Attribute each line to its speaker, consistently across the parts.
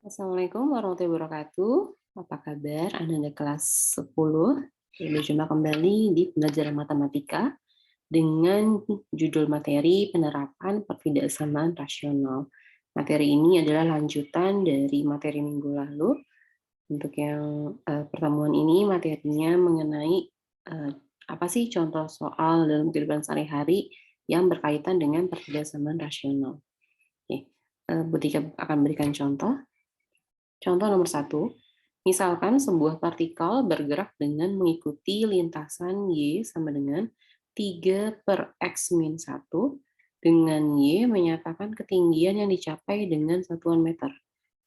Speaker 1: Assalamualaikum warahmatullahi wabarakatuh. Apa kabar anak-anak kelas 10? Berjumpa kembali di pembelajaran matematika dengan judul materi penerapan pertidaksamaan rasional. Materi ini adalah lanjutan dari materi minggu lalu. Untuk yang pertemuan ini materinya mengenai apa sih contoh soal dalam kehidupan sehari-hari yang berkaitan dengan pertidaksamaan rasional. Oke, Bu Tika akan berikan contoh. Contoh nomor 1, misalkan sebuah partikel bergerak dengan mengikuti lintasan Y sama dengan 3 per X min 1, dengan Y menyatakan ketinggian yang dicapai dengan satuan meter,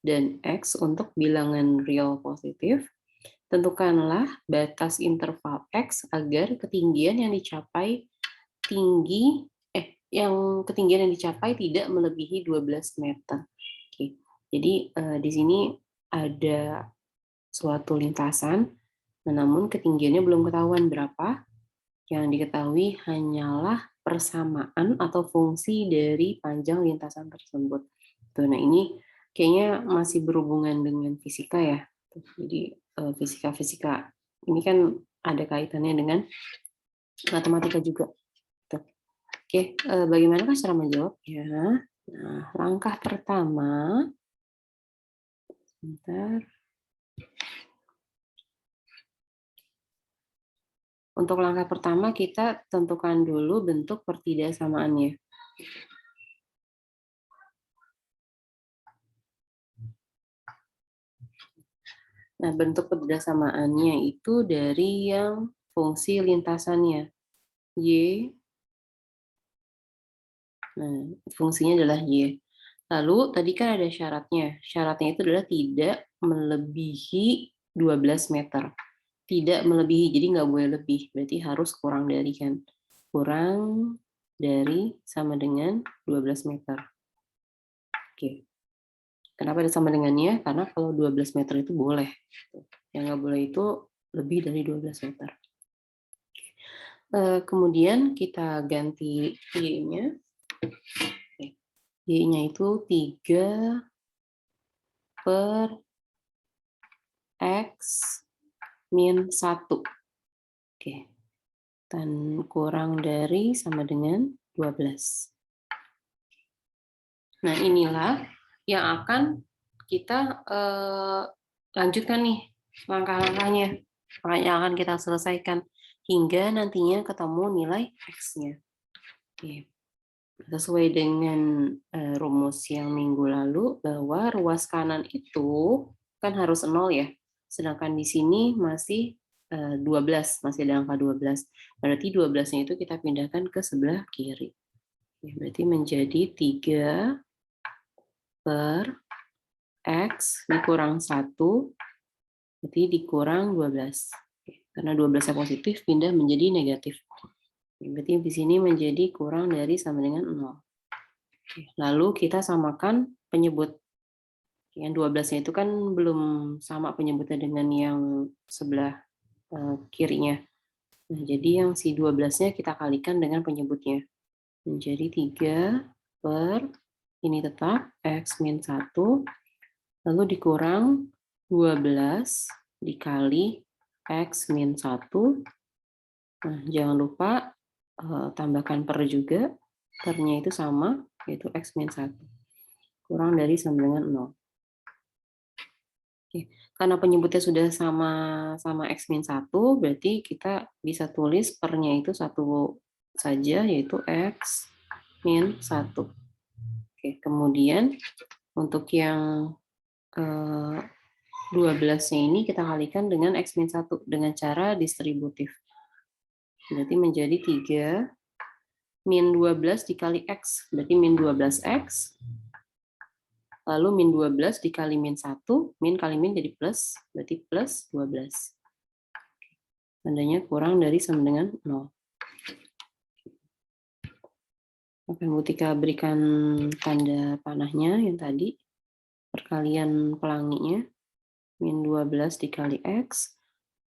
Speaker 1: dan X untuk bilangan real positif. Tentukanlah batas interval X agar ketinggian yang dicapai tidak melebihi 12 meter. Oke. Jadi di sini ada suatu lintasan, namun ketinggiannya belum ketahuan berapa. Yang diketahui hanyalah persamaan atau fungsi dari panjang lintasan tersebut. Tuh, nah ini kayaknya masih berhubungan dengan fisika ya. Jadi fisika-fisika ini kan ada kaitannya dengan matematika juga. Tuh. Oke, bagaimana cara menjawabnya? Nah, langkah pertama, sebentar. Untuk langkah pertama kita tentukan dulu bentuk pertidaksamaannya. Nah, bentuk pertidaksamaannya itu dari yang fungsi lintasannya. Y. Nah, fungsinya adalah Y. Lalu tadi kan ada syaratnya. Syaratnya itu adalah tidak melebihi 12 meter. Tidak melebihi, jadi nggak boleh lebih. Berarti harus kurang dari kan. Kurang dari sama dengan 12 meter. Oke. Kenapa ada sama dengannya? Karena kalau 12 meter itu boleh. Yang nggak boleh itu lebih dari 12 meter. Kemudian kita ganti Y-nya. Y-nya itu 3 per X min 1. Oke. Dan kurang dari sama dengan 12. Nah, inilah yang akan kita lanjutkan nih langkah-langkahnya yang akan kita selesaikan hingga nantinya ketemu nilai X-nya. Oke. Sesuai dengan rumus yang minggu lalu bahwa ruas kanan itu kan harus 0 ya. Sedangkan di sini masih 12, masih ada angka 12. Berarti 12-nya itu kita pindahkan ke sebelah kiri. Ya, berarti menjadi 3 per X dikurang 1, berarti dikurang 12. Karena 12-nya positif, pindah menjadi negatif. Berarti di sini menjadi kurang dari sama dengan 0. Lalu kita samakan penyebut. Yang 12-nya itu kan belum sama penyebutnya dengan yang sebelah kirinya. Nah, jadi yang si 12-nya kita kalikan dengan penyebutnya. Menjadi 3 per, ini tetap, X min 1, lalu dikurang 12 dikali X min 1. Nah, jangan lupa tambahkan per juga, pernya itu sama, yaitu X min 1. Kurang dari sama dengan 0. Oke. Karena penyebutnya sudah sama X min 1, berarti kita bisa tulis pernya itu 1 saja, yaitu X min 1. Oke, kemudian untuk yang 12-nya ini kita kalikan dengan X min 1 dengan cara distributif. Berarti menjadi 3 min 12 dikali X, berarti min 12X. Lalu min 12 dikali min 1, min kali min jadi plus, berarti plus 12. Tandanya kurang dari sama dengan 0. Akan Bu Tika berikan tanda panahnya yang tadi, perkalian pelanginya, min 12 dikali X,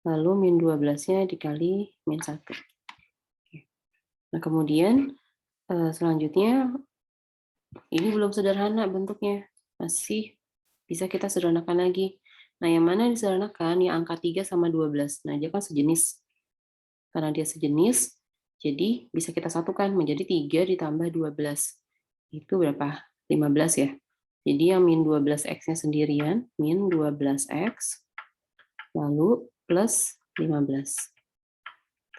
Speaker 1: lalu min 12-nya dikali min 1. Nah, kemudian selanjutnya, ini belum sederhana bentuknya, masih Bisa kita sederhanakan lagi. Nah, yang mana disederhanakan? Yang angka 3 sama 12. Nah, dia kan sejenis. Karena dia sejenis, jadi bisa kita satukan menjadi 3 ditambah 12. Itu berapa? 15 ya. Jadi yang min 12x-nya sendirian, min 12x, lalu plus 15.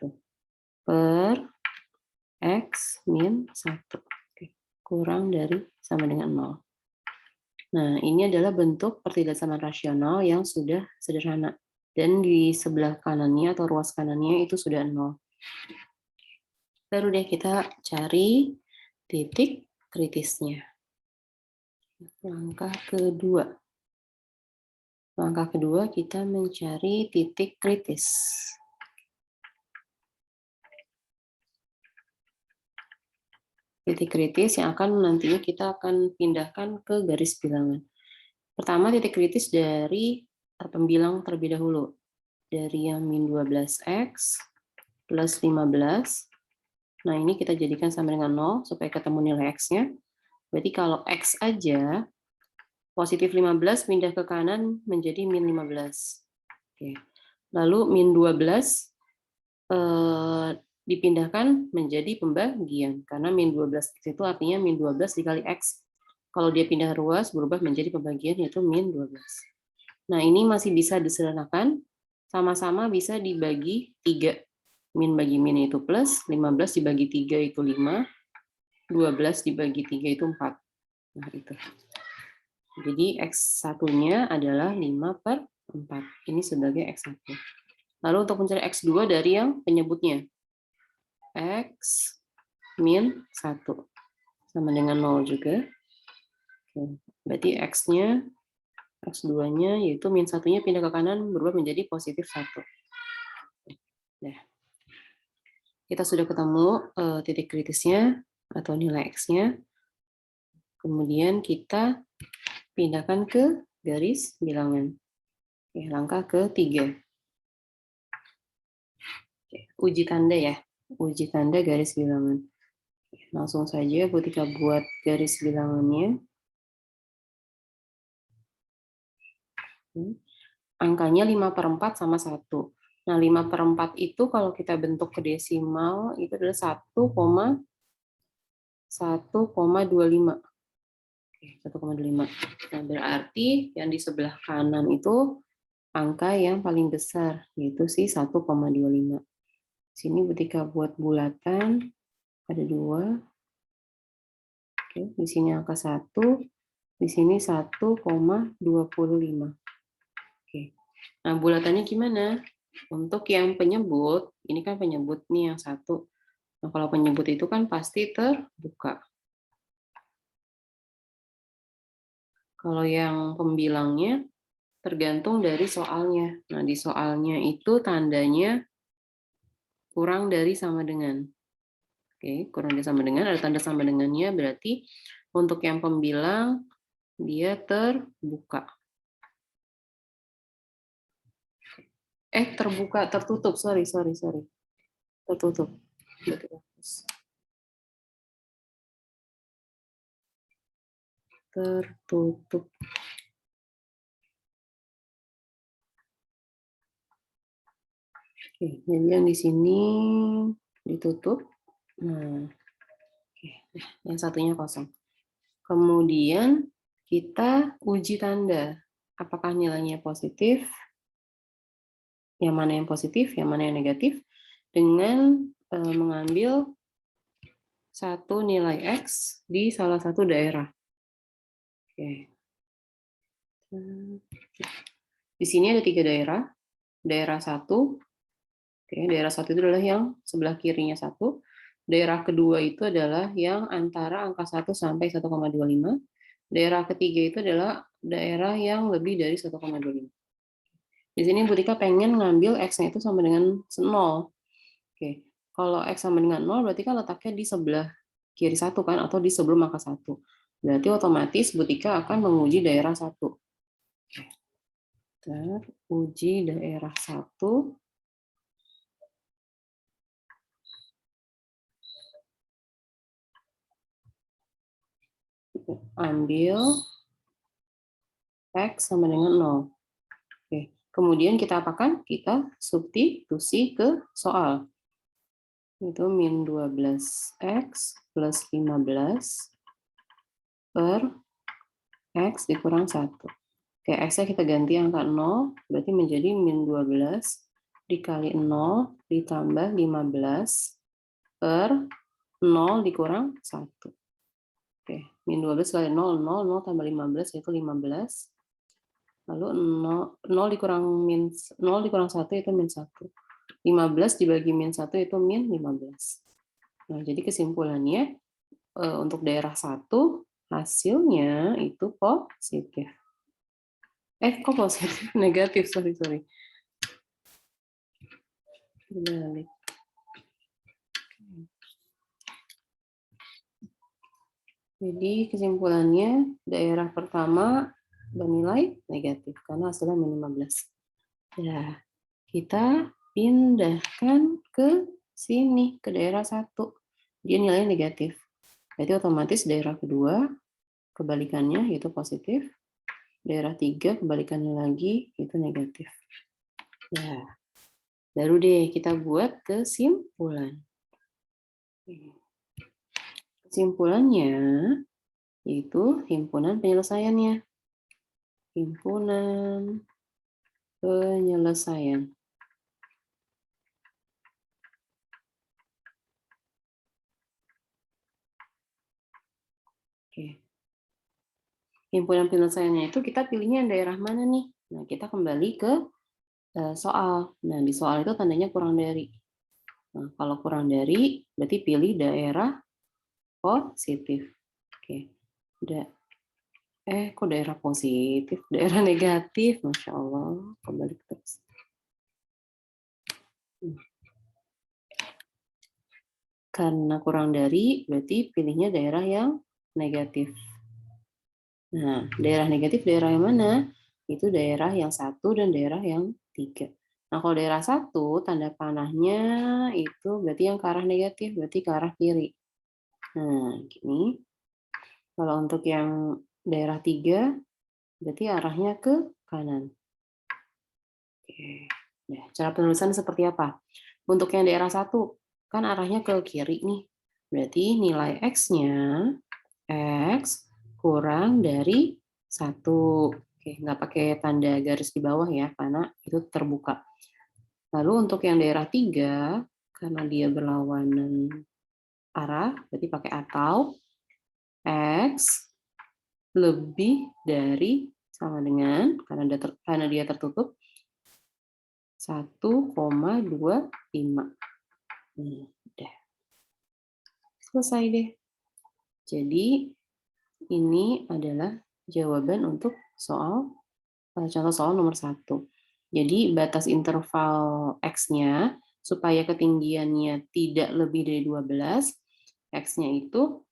Speaker 1: Tuh. Per x min 1. Oke. Kurang dari sama dengan 0. Nah, ini adalah bentuk pertidaksamaan rasional yang sudah sederhana. Dan di sebelah kanannya atau ruas kanannya itu sudah 0. Baru deh kita cari titik kritisnya. Langkah kedua. Langkah kedua kita mencari titik kritis. Titik kritis yang akan nantinya kita akan pindahkan ke garis bilangan. Pertama, titik kritis dari pembilang terlebih dahulu. Dari yang min 12x plus 15. Nah, ini kita jadikan sama dengan 0 supaya ketemu nilai x-nya. Berarti kalau x aja, positif 15 pindah ke kanan menjadi min 15. Oke. Lalu min 12 dipindahkan menjadi pembagian. Karena min 12x itu artinya min 12 dikali x. Kalau dia pindah ruas, berubah menjadi pembagian, yaitu min 12. Nah, ini masih bisa disederhanakan. Sama-sama bisa dibagi 3. Min bagi min itu plus, 15 dibagi 3 itu 5, 12 dibagi 3 itu 4. Nah, itu. Jadi X1-nya adalah 5/4. Ini sebagai X1. Lalu untuk mencari X2 dari yang penyebutnya. X min 1. Sama dengan 0 juga. Berarti X-nya, X2-nya, yaitu min 1-nya pindah ke kanan, berubah menjadi positif 1. Nah, kita sudah ketemu titik kritisnya atau nilai X-nya. Kemudian kita pindahkan ke garis bilangan. Oke, langkah ketiga. Oke, uji tanda ya. Uji tanda garis bilangan. Langsung saja ketika buat garis bilangannya. Angkanya 5/4 sama 1. Nah, 5/4 itu kalau kita bentuk ke desimal, itu adalah 1,25. Oke, 1,25. Nah, berarti yang di sebelah kanan itu angka yang paling besar, yaitu si 1,25. Sini ketika buat bulatan, ada 2. Oke, di sini angka 1, di sini 1,25. Oke. Nah, bulatannya gimana? Untuk yang penyebut, ini kan penyebut nih yang 1. Nah, kalau penyebut itu kan pasti terbuka. Kalau yang pembilangnya tergantung dari soalnya. Nah, di soalnya itu tandanya kurang dari sama dengan. Oke, kurang dari sama dengan, ada tanda sama dengannya, berarti untuk yang pembilang dia terbuka. Terbuka, tertutup, sorry. Tertutup. Tertutup. Oke, jadi yang di sini ditutup. Nah, oke, yang satunya kosong. Kemudian kita uji tanda. Apakah nilainya positif? Yang mana yang positif, yang mana yang negatif? Dengan mengambil satu nilai X di salah satu daerah. Oke. Di sini ada 3 daerah. Daerah 1, oke, daerah 1 itu adalah yang sebelah kirinya 1. Daerah kedua itu adalah yang antara angka 1 sampai 1,25. Daerah ketiga itu adalah daerah yang lebih dari 1,25. Di sini Bu Tika pengen ngambil X-nya itu sama dengan 0. Oke. Kalau X sama dengan 0 berarti kan letaknya di sebelah kiri 1 kan, atau di sebelum angka 1. Berarti otomatis Bu Tika akan menguji daerah 1. Uji daerah 1. Ambil X sama dengan 0. Oke. Kemudian kita apakan? Kita substitusi ke soal. Itu min 12X plus 15 per X dikurang 1. Oke, X-nya kita ganti angka 0, berarti menjadi min 12 dikali 0 ditambah 15 per 0 dikurang 1. Oke, min 12 kali 0, 0, 0 tambah 15, yaitu 15. Lalu 0 dikurang 0 dikurang 1 itu min 1. 15 dibagi min 1 itu min 15. Nah, jadi kesimpulannya untuk daerah 1 hasilnya itu positif. Kok positif? Negatif, sorry. Berbalik. Jadi kesimpulannya daerah pertama bernilai negatif karena hasilnya min 15. Ya, kita pindahkan ke sini, ke daerah 1. Dia nilainya negatif. Berarti otomatis daerah kedua kebalikannya yaitu positif. Daerah 3 kebalikannya lagi itu negatif. Ya, baru deh kita buat kesimpulan. Kesimpulannya yaitu himpunan penyelesaiannya. Himpunan penyelesaian. Oke. Himpunan penyelesaiannya itu kita pilihnya daerah mana nih? Nah, kita kembali ke soal. Nah, di soal itu tandanya kurang dari. Nah, kalau kurang dari, berarti pilih daerah positif. Oke. Kok daerah positif? Daerah negatif, Masya Allah. Kembali terus. Karena kurang dari, berarti pilihnya daerah yang negatif. Nah, daerah negatif daerah yang mana? Itu daerah yang 1 dan daerah yang 3. Nah, kalau daerah 1, tanda panahnya itu berarti yang ke arah negatif, berarti ke arah kiri. Nah, gini. Kalau untuk yang daerah 3, berarti arahnya ke kanan. Oke. Nah, cara penulisan seperti apa? Untuk yang daerah 1, kan arahnya ke kiri nih. Berarti nilai X-nya, X kurang dari 1. Oke, nggak pakai tanda garis di bawah ya, karena itu terbuka. Lalu untuk yang daerah 3, karena dia berlawanan arah, berarti pakai atau, X lebih dari, sama dengan, karena dia tertutup, 1,25. Udah. Selesai deh. Jadi, ini adalah jawaban untuk contoh soal nomor 1. Jadi batas interval X-nya supaya ketinggiannya tidak lebih dari 12, X-nya itu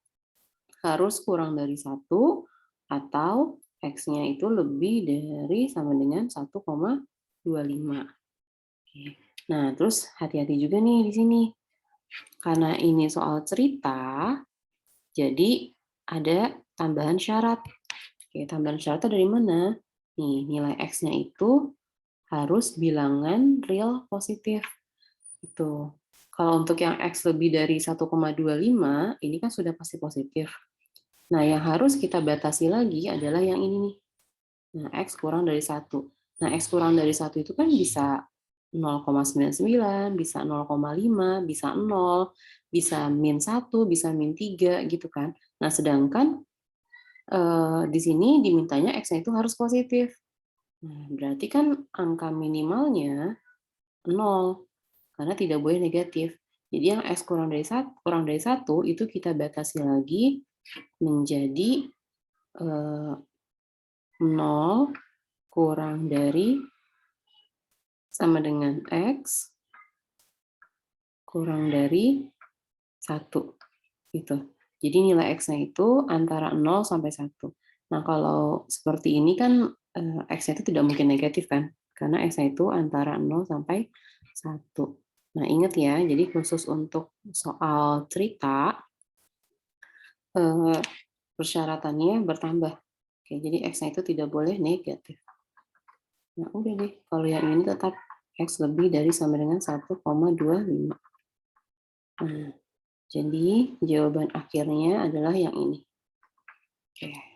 Speaker 1: harus kurang dari 1 atau X-nya itu lebih dari sama dengan 1,25. Nah, terus hati-hati juga nih di sini. Karena ini soal cerita, jadi ada tambahan syarat. Oke, tambahan syaratnya dari mana? Nih, nilai X-nya itu harus bilangan real positif. Itu. Kalau untuk yang X lebih dari 1,25, ini kan sudah pasti positif. Nah, yang harus kita batasi lagi adalah yang ini nih. Nah, X kurang dari 1. Nah, X kurang dari 1 itu kan bisa 0,99, bisa 0,5, bisa 0, bisa min 1, bisa min 3, gitu kan. Nah, sedangkan di sini dimintanya X-nya itu harus positif. Nah, berarti kan angka minimalnya 0, karena tidak boleh negatif. Jadi yang X kurang dari 1 itu kita batasi lagi menjadi 0 kurang dari sama dengan X kurang dari 1. Gitu. Jadi nilai X-nya itu antara 0 sampai 1. Nah, kalau seperti ini kan X-nya itu tidak mungkin negatif kan? Karena X-nya itu antara 0 sampai 1. Nah, ingat ya, jadi khusus untuk soal cerita, persyaratannya bertambah. Oke, jadi X-nya itu tidak boleh negatif. Nah, udah deh, kalau yang ini tetap X lebih dari sama dengan 1,25. Nah, jadi jawaban akhirnya adalah yang ini. Oke.